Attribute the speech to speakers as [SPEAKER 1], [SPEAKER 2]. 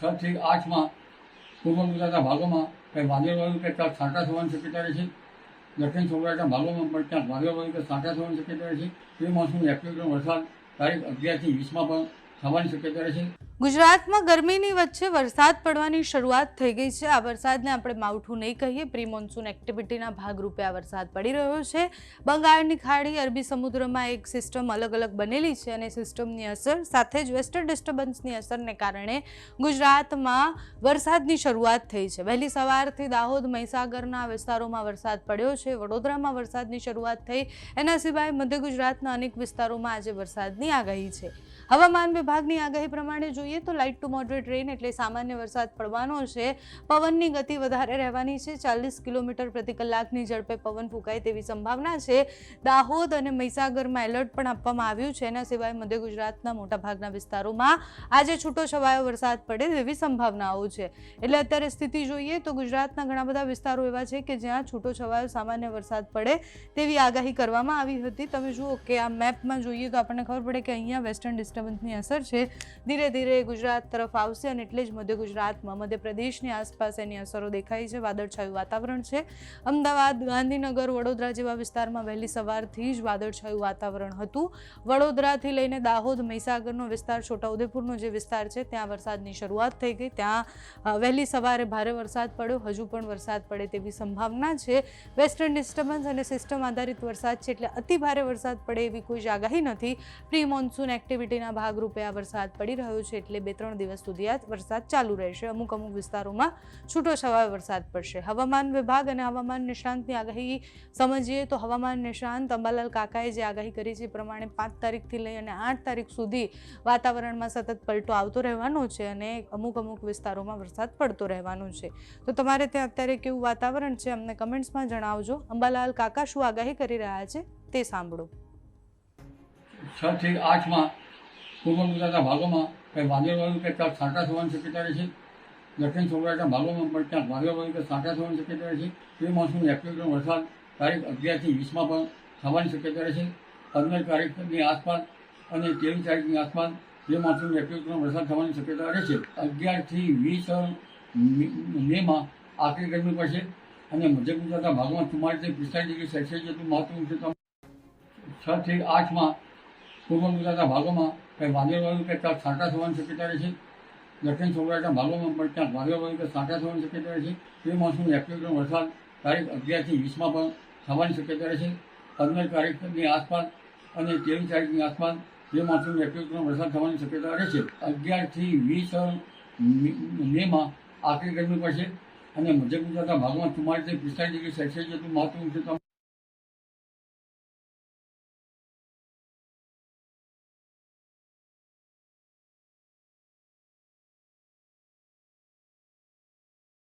[SPEAKER 1] 6 થી 8માં પૂર્વ ગુજરાતના ભાગોમાં કંઈ વાદળવાળું કે ક્યાંક છાંટા થવાની શક્યતા રહે છે. દક્ષિણ સૌરાષ્ટ્રના ભાગોમાં પણ ક્યાંક વાદળવાળું કે છાંટા થવાની શક્યતા રહે છે. પ્રી મોન્સૂન એપ્રિલનો વરસાદ તારીખ 11 થી 20માં પણ થવાની શક્યતા રહે છે.
[SPEAKER 2] ગુજરાતમાં ગરમીની વચ્ચે વરસાદ પડવાની શરૂઆત થઈ ગઈ છે. આ વરસાદને આપણે માવઠું નહીં કહીએ, પ્રી મોન્સૂન એક્ટિવિટીના ભાગરૂપે આ વરસાદ પડી રહ્યો છે. બંગાળની ખાડી, અરબી સમુદ્રમાં એક સિસ્ટમ અલગ અલગ બનેલી છે અને સિસ્ટમની અસર સાથે જ વેસ્ટર્ન ડિસ્ટર્બન્સની અસરને કારણે ગુજરાતમાં વરસાદની શરૂઆત થઈ છે. વહેલી સવારથી દાહોદ, મહીસાગરના વિસ્તારોમાં વરસાદ પડ્યો છે. વડોદરામાં વરસાદની શરૂઆત થઈ. એના સિવાય મધ્ય ગુજરાતના અનેક વિસ્તારોમાં આજે વરસાદની આગાહી છે. હવામાન વિભાગની આગાહી પ્રમાણે જોઈએ તો લાઇટ ટુ મોડરેટ રેન એટલે સામાન્ય વરસાદ પડવાનો છે. પવનની ગતિ વધારે રહેવાની છે. 40 કિલોમીટર પ્રતિ કલાકની ઝડપે પવન ફૂંકાય તેવી સંભાવના છે. દાહોદ અને મહીસાગરમાં એલર્ટ પણ આપવામાં આવ્યું છે. એના સિવાય મધ્ય ગુજરાતના મોટાભાગના વિસ્તારોમાં આજે છૂટો છવાયો વરસાદ પડે તેવી સંભાવનાઓ છે. એટલે અત્યારે સ્થિતિ જોઈએ તો ગુજરાતના ઘણા બધા વિસ્તારો એવા છે કે જ્યાં છૂટો છવાયો સામાન્ય વરસાદ પડે તેવી આગાહી કરવામાં આવી હતી. તમે જુઓ કે આ મેપમાં જોઈએ તો આપણને ખબર પડે કે અહીંયા વેસ્ટર્ન ડિસ્ટર્બન્સની અસર છે. ધીરે ધીરે ગુજરાત તરફ આવશે અને એટલે જ મધ્ય ગુજરાતમાં મધ્યપ્રદેશની આસપાસ એની અસરો દેખાય છે. વાદળછાયું વાતાવરણ છે. અમદાવાદ, ગાંધીનગર, વડોદરા જેવા વિસ્તારમાં વહેલી સવારથી જ વાદળછાયું વાતાવરણ હતું. વડોદરાથી લઈને દાહોદ, મહીસાગરનો વિસ્તાર, છોટાઉદેપુરનો જે વિસ્તાર છે ત્યાં વરસાદની શરૂઆત થઈ ગઈ. ત્યાં વહેલી સવારે ભારે વરસાદ પડ્યો. હજુ પણ વરસાદ પડે તેવી સંભાવના છે. વેસ્ટર્ન ડિસ્ટર્બન્સ અને સિસ્ટમ આધારિત વરસાદ છે એટલે અતિ ભારે વરસાદ પડે એવી કોઈ આગાહી નથી. પ્રી મોન્સૂન એક્ટિવિટીના ભાગરૂપે આ વરસાદ પડી રહ્યો છે એટલે 2-3 દિવસ સુધી આ વરસાદ ચાલુ રહેશે. અમુક વિસ્તારોમાં છૂટો છવાયો વરસાદ પડશે. હવામાન વિભાગ અને હવામાન નિષ્ણાંતની આગાહી સમજીએ તો હવામાન નિષ્ણાંત અંબાલાલ કાકાએ જે આગાહી કરી છે એ પ્રમાણે 5 તારીખથી લઈ અને 8 તારીખ સુધી વાતાવરણમાં સતત પલટો આવતો રહેવાનો છે અને અમુક વિસ્તારોમાં વરસાદ પડતો રહેવાનો છે. તો તમારે ત્યાં અત્યારે કેવું વાતાવરણ છે અમને કમેન્ટ્સમાં જણાવજો. અંબાલાલ કાકા શું આગાહી કરી રહ્યા છે તે સાંભળો.
[SPEAKER 1] 6 થી 8માં પૂર્વ ગુજરાતના ભાગોમાં કંઈ વાદળવાળું કે ક્યાંક છાંટા થવાની શક્યતા રહે છે. દક્ષિણ સૌરાષ્ટ્રના ભાગોમાં પણ ક્યાંક વાદળવાળું કે છાંટા થવાની શક્યતા રહે છે. પ્રી મોન્સૂન એપ્રિલનો વરસાદ તારીખ 11 થી 20માં પણ થવાની શક્યતા રહે છે. 15 તારીખની આસપાસ અને 23 તારીખની આસપાસ પ્રી મોન્સૂન એપ્રિલનો વરસાદ થવાની શક્યતા રહે છે. 11 થી 20 મેમાં આકરી ગરમી પડશે અને મધ્ય ગુજરાતના ભાગમાં 44 થી 45 ડિગ્રી સેલ્સિયસ જેટલું મહત્વનું છે. 6 થી 8માં પૂર્વ ગુજરાતના ભાગોમાં કંઈ વાદળવાળું કે ક્યાંક છાંટા થવાની શક્યતા રહે છે. દક્ષિણ સૌરાષ્ટ્રના ભાગોમાં પણ ક્યાંક વાદળવાળું કે છાંટા થવાની શક્યતા રહે છે. પ્રી મોન્સૂન એપ્રિલનો વરસાદ તારીખ 11 થી 20માં પણ થવાની શક્યતા રહે છે. 15 તારીખની આસપાસ અને 23 તારીખની આસપાસ પ્રી મોન્સૂન એપ્રિલનો વરસાદ થવાની શક્યતા રહે છે. 11 થી 20 મેમાં આકરી ગરમી પડશે અને મધ્ય ગુજરાતના ભાગમાં 44 થી 45 ડિગ્રી સેલ્સિયસ જેટલું મહત્વનું છે.